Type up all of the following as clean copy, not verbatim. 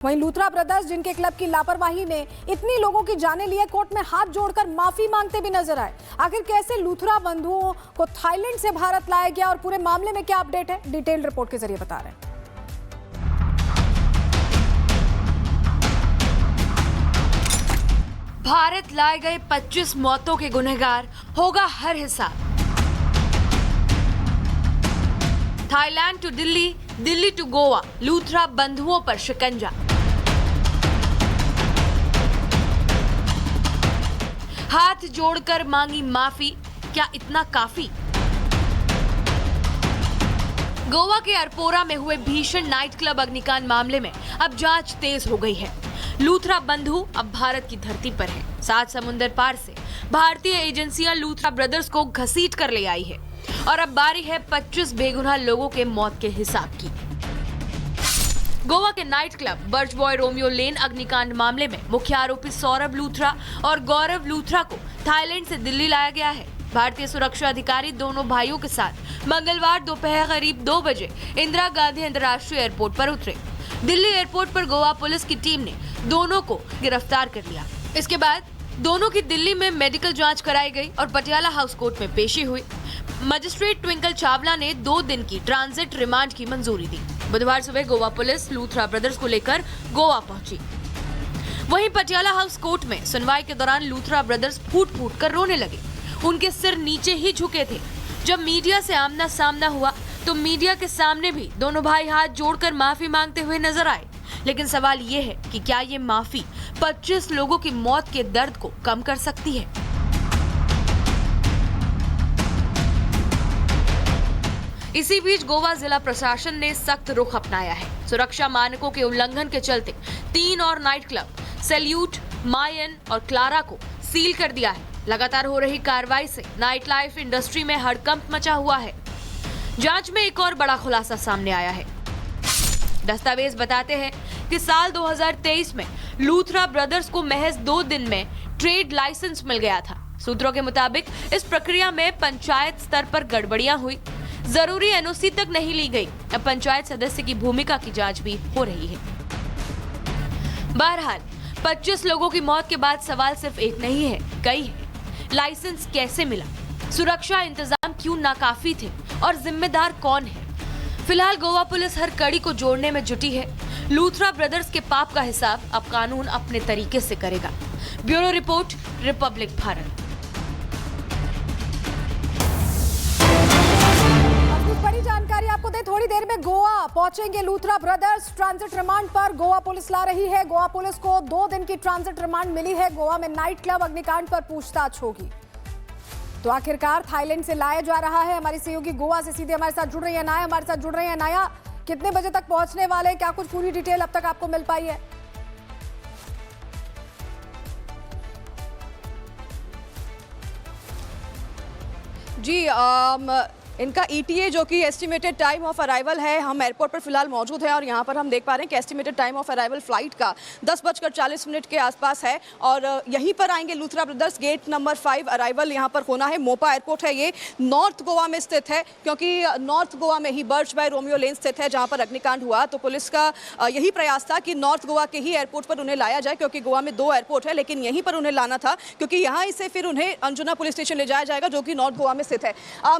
वहीं लूथरा ब्रदर्स, जिनके क्लब की लापरवाही ने इतनी लोगों की जानें ली है, कोर्ट में हाथ जोड़कर माफी मांगते भी नजर आए। आखिर कैसे लूथरा बंधुओं को थाईलैंड से भारत लाया गया और पूरे मामले में क्या अपडेट है, डिटेल रिपोर्ट के जरिए बता रहे हैं। भारत लाए गए 25 मौतों के गुनहगार होगा हर हिसाब। Thailand to Delhi, Delhi to Goa, Luthra बंधुओं पर शिकंजा। हाथ जोड़कर मांगी माफी, क्या इतना काफी? गोवा के अरपोरा में हुए भीषण नाइट क्लब अग्निकांड मामले में अब जांच तेज हो गई है। लूथरा बंधु अब भारत की धरती पर है। 7 समुंदर पार से भारतीय एजेंसियां लूथरा ब्रदर्स को घसीट कर ले आई है और अब बारी है 25 बेगुनाह लोगों के मौत के हिसाब की। गोवा के night club Birch by Romeo Lane अग्निकांड मामले में मुख्य आरोपी सौरभ लूथरा और गौरव लूथरा को थाईलैंड से दिल्ली लाया गया है। भारतीय सुरक्षा अधिकारी दोनों भाइयों के साथ मंगलवार दोपहर करीब 2 बजे इंदिरा गांधी अंतर्राष्ट्रीय एयरपोर्ट पर उतरे। दिल्ली एयरपोर्ट पर गोवा पुलिस की टीम ने दोनों को गिरफ्तार कर लिया। इसके बाद दोनों की दिल्ली में मेडिकल जांच कराई गई और पटियाला हाउस कोर्ट में पेशी हुई। मजिस्ट्रेट ट्विंकल चावला ने 2 दिन की ट्रांजिट रिमांड की मंजूरी दी। बुधवार सुबह गोवा पुलिस लूथरा ब्रदर्स को लेकर गोवा पहुंची। वहीं पटियाला हाउस कोर्ट में सुनवाई के दौरान लूथरा ब्रदर्स फूट फूट कर रोने लगे। उनके सिर नीचे ही झुके थे। जब मीडिया से आमना सामना हुआ तो मीडिया के सामने भी दोनों भाई हाथ जोड़कर माफी मांगते हुए नजर आए। लेकिन सवाल ये है कि क्या ये माफी 25 लोगों की मौत के दर्द को कम कर सकती है? इसी बीच गोवा जिला प्रशासन ने सख्त रुख अपनाया है। सुरक्षा मानकों के उल्लंघन के चलते 3 और नाइट क्लब सैल्यूट, मायन और क्लारा को सील कर दिया है। लगातार हो रही कार्रवाई से नाइट लाइफ इंडस्ट्री में हड़कंप मचा हुआ है। जांच में एक और बड़ा खुलासा सामने आया है। दस्तावेज बताते हैं कि साल 2023 में लूथरा ब्रदर्स को महज 2 दिन में ट्रेड लाइसेंस मिल गया था। सूत्रों के मुताबिक इस प्रक्रिया में पंचायत स्तर पर गड़बड़ियां हुई, जरूरी एनओसी तक नहीं ली गई। अब पंचायत सदस्य की भूमिका की जांच भी हो रही है। बहरहाल 25 लोगों की मौत के बाद सवाल सिर्फ एक नहीं है, कई है। लाइसेंस कैसे मिला? सुरक्षा इंतजाम क्यों नाकाफी थे? और जिम्मेदार कौन है? फिलहाल गोवा पुलिस हर कड़ी को जोड़ने में जुटी है। लूथरा ब्रदर्स के पाप का हिसाब अब कानून अपने तरीके से करेगा। Bureau report, Republic Bharat. बड़ी जानकारी आपको दे, थोड़ी देर में गोवा पहुंचेंगे लूथरा ब्रदर्स। ट्रांजिट रिमांड पर गोवा पुलिस ला रही है। गोवा पुलिस को 2 दिन की ट्रांजिट रिमांड मिली है। गोवा में नाइट क्लब अग्निकांड पर पूछताछ होगी। तो आखिरकार थाईलैंड से लाया जा रहा है। हमारी सहयोगी गोवा से सीधे हमारे साथ जुड़ रही है नाया, हमारे साथ जुड़ रही है नाया। कितने बजे तक पहुंचने वाले, क्या कुछ पूरी डिटेल अब तक आपको मिल पाई है? जी, इनका ETA जो कि एस्टिमेटेड टाइम ऑफ अराइवल है, हम एयरपोर्ट पर फिलहाल मौजूद हैं और यहाँ पर हम देख पा रहे हैं कि estimated time of arrival flight का 10:40 के आसपास है। और यहीं पर आएंगे Luthra brothers. Gate number 5 arrival यहाँ पर होना है। मोपा एयरपोर्ट है, ये नॉर्थ गोवा में स्थित है, क्योंकि नॉर्थ गोवा में ही बर्च बाय रोमियो लेन स्थित है जहाँ पर अग्निकांड हुआ। तो पुलिस का यही प्रयास था कि नॉर्थ गोवा के ही एयरपोर्ट पर उन्हें लाया जाए, क्योंकि गोवा में 2 एयरपोर्ट है, लेकिन यहीं पर उन्हें लाना था, क्योंकि यहाँ से फिर उन्हें अंजुना पुलिस स्टेशन ले जाया जाएगा जो कि नॉर्थ गोवा में स्थित है।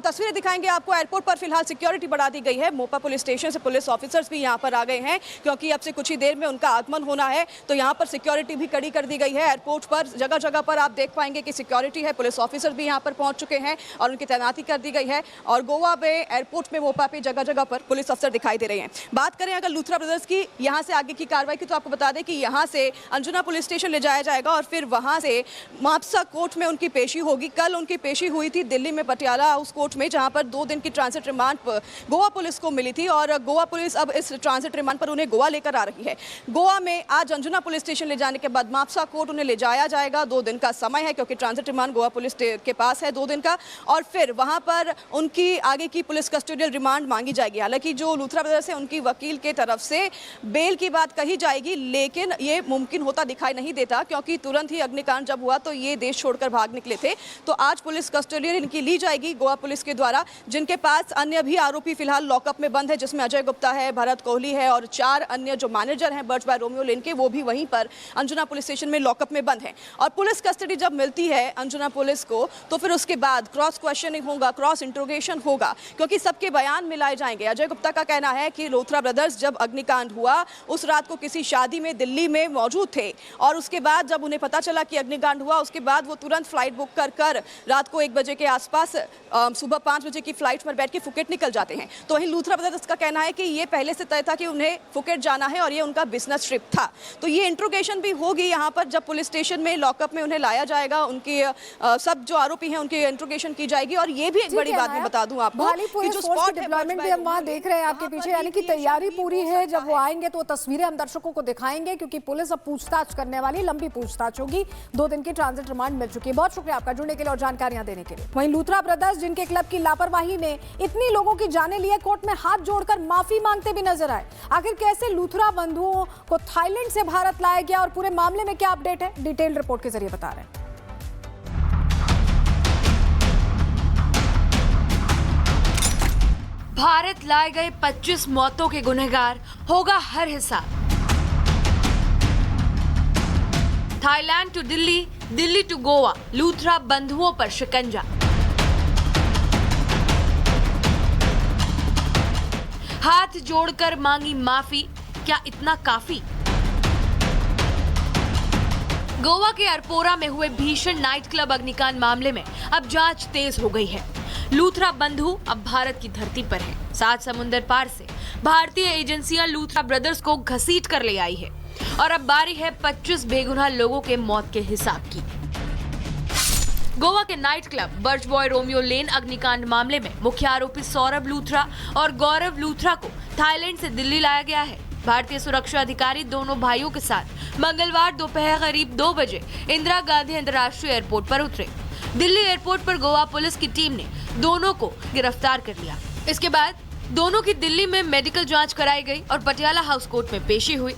तस्वीरें दिखाएंगे आपको। एयरपोर्ट पर फिलहाल सिक्योरिटी बढ़ा दी गई है। मोपा पुलिस स्टेशन से पुलिस ऑफिसर्स भी यहां पर आ गए हैं, क्योंकि अब से कुछ ही देर में उनका आगमन होना है। तो यहां पर सिक्योरिटी भी कड़ी कर दी गई है। एयरपोर्ट पर जगह जगह पर आप देख पाएंगे कि सिक्योरिटी है। पुलिस ऑफिसर भी यहां पर पहुंच चुके हैं और उनकी तैनाती कर दी गई है। और गोवा में एयरपोर्ट में, मोपा पे जगह जगह पर पुलिस अफसर दिखाई दे रहे हैं। बात करें अगर लूथरा ब्रदर्स की यहाँ से आगे की कार्रवाई की, तो आपको बता दें कि यहाँ से अंजुना पुलिस स्टेशन ले जाया जाएगा और फिर वहां से मापसा कोर्ट में उनकी पेशी होगी। कल उनकी पेशी हुई थी दिल्ली में पटियाला हाउस कोर्ट में, जहां पर 2 दिन की ट्रांजिट रिमांड गोवा पुलिस को मिली थी। और गोवा पुलिस अब इस ट्रांजिट रिमांड पर उन्हें गोवा लेकर आ रही है। गोवा में आज अंजुना पुलिस स्टेशन ले जाने के बाद मापसा कोर्ट उन्हें ले जाया जाएगा। 2 दिन का समय है, क्योंकि ट्रांजिट रिमांड गोवा पुलिस के पास है 2 दिन का। और फिर वहां पर उनकी आगे की पुलिस कस्टोडियल रिमांड मांगी जाएगी। हालांकि जो लूथरा ब्रदर्स है, उनकी वकील के तरफ से बेल की बात कही जाएगी, लेकिन ये मुमकिन होता दिखाई नहीं देता, क्योंकि तुरंत ही अग्निकांड जब हुआ तो ये देश छोड़कर भाग निकले थे। तो आज पुलिस कस्टोडियल इनकी ली जाएगी गोवा पुलिस के द्वारा, जिनके पास अन्य भी आरोपी फिलहाल लॉकअप में बंद है, जिसमें अजय गुप्ता है, भरत कोहली है और 4 अन्य जो मैनेजर हैं बर्ड्स बाय रोमियो लेन के, वो भी वहीं पर अंजुना पुलिस स्टेशन में लॉकअप में बंद हैं। और पुलिस कस्टडी जब मिलती है अंजुना पुलिस को तो फिर उसके बाद क्रॉस क्वेश्चनिंग होगा, क्रॉस इंट्रोगेशन होगा, क्योंकि सबके बयान मिलाए जाएंगे। अजय गुप्ता का कहना है कि लूथरा ब्रदर्स जब अग्निकांड हुआ उस रात को किसी शादी में दिल्ली में मौजूद थे और उसके बाद जब उन्हें पता चला कि अग्निकांड हुआ उसके बाद वो तुरंत फ्लाइट बुक कर रात को 1 बजे के आसपास सुबह 5 बजे की फ्लाइट पर बैठ के फुकेट निकल जाते हैं। तो वहीं लूथरा ब्रदर्स का कहना है कि ये पहले से तय था कि उन्हें फुकेट जाना है और ये उनका बिजनेस ट्रिप था। तो ये इंट्रोगेशन भी होगी यहाँ पर जब पुलिस स्टेशन में लॉकअप में उन्हें लाया जाएगा, उनकी सब जो आरोपी हैं उनकी इंट्रोगेशन की जाएगी। और ये भी एक बड़ी बात मैं बता दूं आपको कि जो स्पॉट डिप्लॉयमेंट भी हम वहाँ देख रहे हैं आपके पीछे, यानी कि तैयारी पूरी है। जब वो आएंगे तो तस्वीरें हम दर्शकों को दिखाएंगे, क्योंकि पुलिस अब पूछताछ करने वाली, लंबी पूछताछ होगी। 2 दिन की ट्रांजिट रिमांड मिल चुकी है। बहुत शुक्रिया आपका जुड़ने के लिए और जानकारियां देने के लिए। वहीं लूथरा ब्रदर्स जिनके क्लब की लापरवाही ने इतनी लोगों की जानें ली है, कोर्ट में हाथ जोड़कर माफी मांगते भी नजर आए। आखिर कैसे लूथरा बंधुओं को थाईलैंड से भारत लाया गया और पूरे मामले में क्या अपडेट है, डिटेल रिपोर्ट के जरिए बता रहे हैं। भारत लाए गए 25 मौतों के गुनहगार होगा हर हिसाब। Thailand to Delhi, Delhi to Goa, Luthra बंधुओं पर शिकंजा। हाथ जोड़कर मांगी माफी, क्या इतना काफी? गोवा के अरपोरा में हुए भीषण नाइट क्लब अग्निकांड मामले में अब जांच तेज हो गई है। लूथरा बंधु अब भारत की धरती पर है। 7 समुंदर पार से भारतीय एजेंसियां लूथरा ब्रदर्स को घसीट कर ले आई है और अब बारी है 25 बेगुनाह लोगों के मौत के हिसाब की। गोवा के night club Birds by Romeo Lane अग्निकांड मामले में मुख्य आरोपी सौरभ लूथरा और गौरव लूथरा को थाईलैंड से दिल्ली लाया गया है। भारतीय सुरक्षा अधिकारी दोनों भाइयों के साथ मंगलवार दोपहर करीब 2 बजे इंदिरा गांधी अंतर्राष्ट्रीय एयरपोर्ट पर उतरे। दिल्ली एयरपोर्ट पर गोवा पुलिस की टीम ने दोनों को गिरफ्तार कर लिया। इसके बाद दोनों की दिल्ली में मेडिकल जांच कराई गई और पटियाला हाउस कोर्ट में पेशी हुई।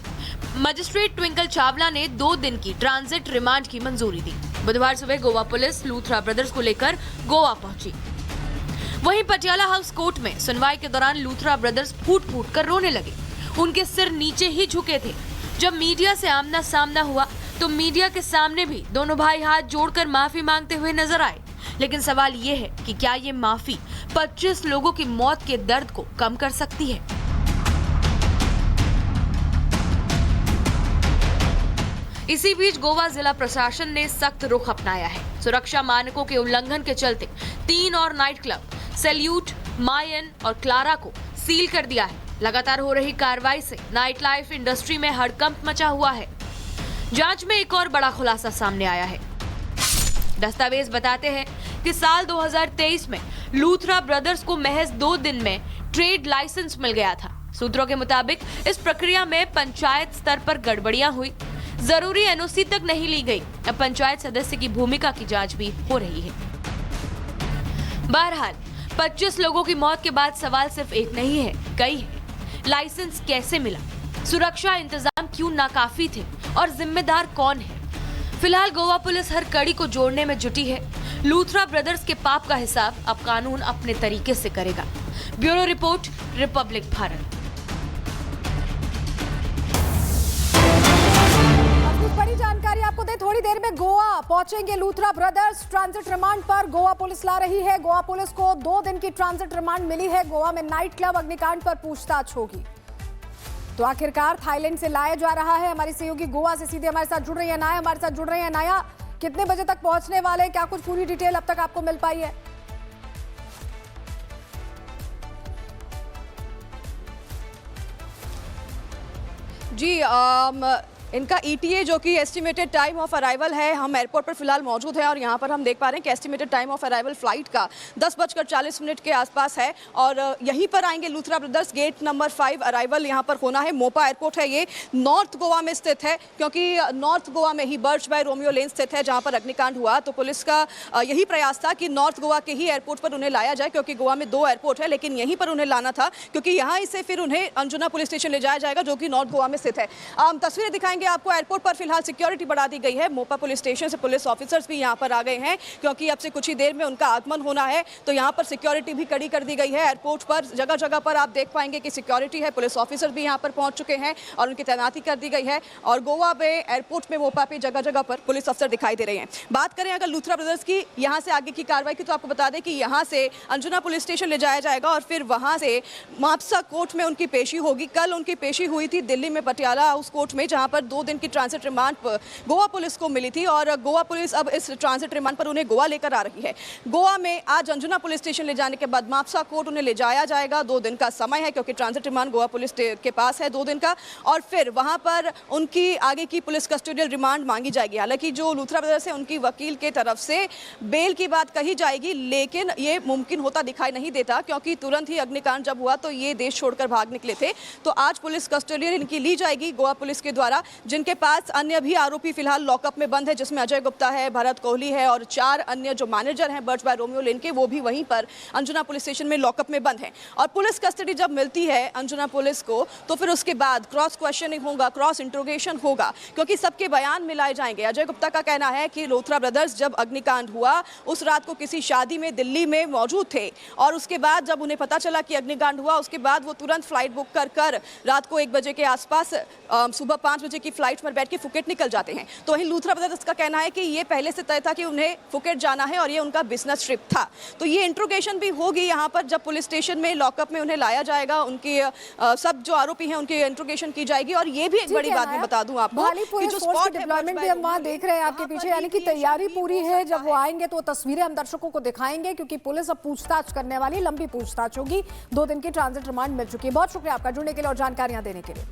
मजिस्ट्रेट ट्विंकल चावला ने 2 दिन की ट्रांजिट रिमांड की मंजूरी दी। बुधवार सुबह गोवा पुलिस लूथरा ब्रदर्स को लेकर गोवा पहुंची। वहीं पटियाला हाउस कोर्ट में सुनवाई के दौरान लूथरा ब्रदर्स फूट-फूट कर रोने लगे। उनके सिर नीचे ही झुके थे। जब मीडिया से आमना सामना हुआ तो मीडिया के सामने भी दोनों भाई हाथ जोड़कर माफी मांगते हुए नजर आए। लेकिन सवाल ये है कि क्या ये माफी 25 लोगों की मौत के दर्द को कम कर सकती है? इसी बीच गोवा जिला प्रशासन ने सख्त रुख अपनाया है। सुरक्षा मानकों के उल्लंघन के चलते 3 और नाइट क्लब सैल्यूट, मायन और क्लारा को सील कर दिया है। लगातार हो रही कार्रवाई से नाइट लाइफ इंडस्ट्री में हड़कंप मचा हुआ है। जांच में एक और बड़ा खुलासा सामने आया है। दस्तावेज बताते हैं कि साल 2023 में लूथरा ब्रदर्स को महज 2 दिन में ट्रेड लाइसेंस मिल गया था। सूत्रों के मुताबिक इस प्रक्रिया में पंचायत स्तर पर गड़बड़ियां हुई, जरूरी एनओसी तक नहीं ली गई। अब पंचायत सदस्य की भूमिका की जांच भी हो रही है। बहरहाल 25 लोगों की मौत के बाद सवाल सिर्फ एक नहीं है, कई है। लाइसेंस कैसे मिला? सुरक्षा इंतजाम क्यों नाकाफी थे? और जिम्मेदार कौन है? फिलहाल गोवा पुलिस हर कड़ी को जोड़ने में जुटी है। लूथरा ब्रदर्स के पाप का हिसाब अब कानून अपने तरीके से करेगा। Bureau report, Republic Bharat. बड़ी जानकारी आपको दे, थोड़ी देर में गोवा पहुंचेंगे लूथरा ब्रदर्स। ट्रांजिट रिमांड पर गोवा पुलिस ला रही है। गोवा पुलिस को 2 दिन की ट्रांजिट रिमांड मिली है। गोवा में नाइट क्लब अग्निकांड पर पूछताछ होगी। तो आखिरकार थाईलैंड से लाया जा रहा है। हमारी सहयोगी गोवा से सीधे हमारे साथ जुड़ रही है नाया। नाया, कितने बजे तक पहुंचने वाले हैं? क्या कुछ पूरी डिटेल अब तक आपको मिल पाई है? जी, इनका ETA जो कि एस्टिमेटेड टाइम ऑफ अराइवल है, हम एयरपोर्ट पर फिलहाल मौजूद हैं और यहाँ पर हम देख पा रहे हैं कि estimated time of arrival flight का 10:40 के आसपास है। और यहीं पर आएंगे Luthra brothers. Gate number 5 arrival यहाँ पर होना है। मोपा एयरपोर्ट है, ये नॉर्थ गोवा में स्थित है, क्योंकि नॉर्थ गोवा में ही बर्ड्स बाय रोमियो लेन स्थित है जहाँ पर अग्निकांड हुआ। तो पुलिस का यही प्रयास था कि नॉर्थ गोवा के ही एयरपोर्ट पर उन्हें लाया जाए, क्योंकि गोवा में 2 एयरपोर्ट है, लेकिन यहीं पर उन्हें लाना था, क्योंकि यहाँ से फिर उन्हें अंजुना पुलिस स्टेशन ले जाया जाएगा जो कि नॉर्थ गोवा में स्थित है। तस्वीरें दिखाएंगे दिखाएंगे आपको। एयरपोर्ट पर फिलहाल सिक्योरिटी बढ़ा दी गई है। मोपा पुलिस स्टेशन से पुलिस ऑफिसर्स भी यहाँ पर आ गए हैं, क्योंकि अब से कुछ ही देर में उनका आगमन होना है। तो यहाँ पर सिक्योरिटी भी कड़ी कर दी गई है। एयरपोर्ट पर जगह जगह पर आप देख पाएंगे कि सिक्योरिटी है, पुलिस ऑफिसर भी यहाँ पर पहुंच चुके हैं और उनकी तैनाती कर दी गई है। और गोवा में एयरपोर्ट में, मोपा पे जगह जगह पर पुलिस अफसर दिखाई दे रहे हैं। बात करें अगर लूथरा ब्रदर्स की यहाँ से आगे की कार्रवाई की, तो आपको बता दें कि यहाँ से अंजुना पुलिस स्टेशन ले जाया जाएगा और फिर वहाँ से मापसा कोर्ट में उनकी पेशी होगी। कल उनकी पेशी हुई थी दिल्ली में पटियाला हाउस कोर्ट में, जहाँ पर 2 दिन की ट्रांजिट रिमांड गोवा पुलिस को मिली थी और गोवा पुलिस अब इस ट्रांजिट रिमांड पर उन्हें गोवा लेकर आ रही है। गोवा में आज अंजुना पुलिस स्टेशन ले जाने के बाद मापसा कोर्ट उन्हें ले जाया जाएगा। 2 दिन का समय है, क्योंकि ट्रांजिट रिमांड गोवा पुलिस के पास है 2 दिन का, और फिर वहां पर उनकी आगे की पुलिस कस्टोडियल रिमांड मांगी जाएगी। हालांकि जो लूथरा ब्रदर्स है, उनकी वकील के तरफ से बेल की बात कही जाएगी, लेकिन ये मुमकिन होता दिखाई नहीं देता, क्योंकि तुरंत ही अग्निकांड जब हुआ तो ये देश छोड़कर भाग निकले थे। तो आज पुलिस कस्टोडियल इनकी ली जाएगी गोवा पुलिस के द्वारा, जिनके पास अन्य भी आरोपी फिलहाल लॉकअप में बंद है, जिसमें अजय गुप्ता है, भरत कोहली है और 4 अन्य जो मैनेजर हैं बर्ड्स बाय रोमियो लेन के, वो भी वहीं पर अंजुना पुलिस स्टेशन में लॉकअप में बंद है। और पुलिस कस्टडी जब मिलती है अंजुना पुलिस को, तो फिर उसके बाद क्रॉस क्वेश्चनिंग होगा, क्रॉस इंट्रोगेशन होगा, क्योंकि सबके बयान मिलाए जाएंगे। अजय गुप्ता का कहना है कि लूथरा ब्रदर्स जब अग्निकांड हुआ उस रात को किसी शादी में दिल्ली में मौजूद थे, और उसके बाद जब उन्हें पता चला कि अग्निकांड हुआ, उसके बाद वो तुरंत फ्लाइट बुक कर रात को 1 बजे के आसपास सुबह 5 बजे की फ्लाइट पर बैठ के फुकेट निकल जाते हैं। तो वहीं लूथरा ब्रदर्स का कहना है कि ये पहले से तय था कि उन्हें फुकेट जाना है और ये उनका बिजनेस ट्रिप था। तो ये इंट्रोगेशन भी होगी यहाँ पर, जब पुलिस स्टेशन में लॉकअप में उन्हें लाया जाएगा, उनकी सब जो आरोपी हैं उनकी इंट्रोगेशन की जाएगी। और ये भी एक बड़ी बात मैं बता दूं आपको कि जो स्पॉट डिप्लॉयमेंट भी हम वहाँ देख रहे हैं आपके पीछे, यानी कि तैयारी पूरी है। जब वो आएंगे तो तस्वीरें हम दर्शकों को दिखाएंगे, क्योंकि पुलिस अब पूछताछ करने वाली, लंबी पूछताछ होगी। 2 दिन की ट्रांजिट रिमांड मिल चुकी है। बहुत शुक्रिया आपका जुड़ने के लिए और जानकारियां देने के लिए।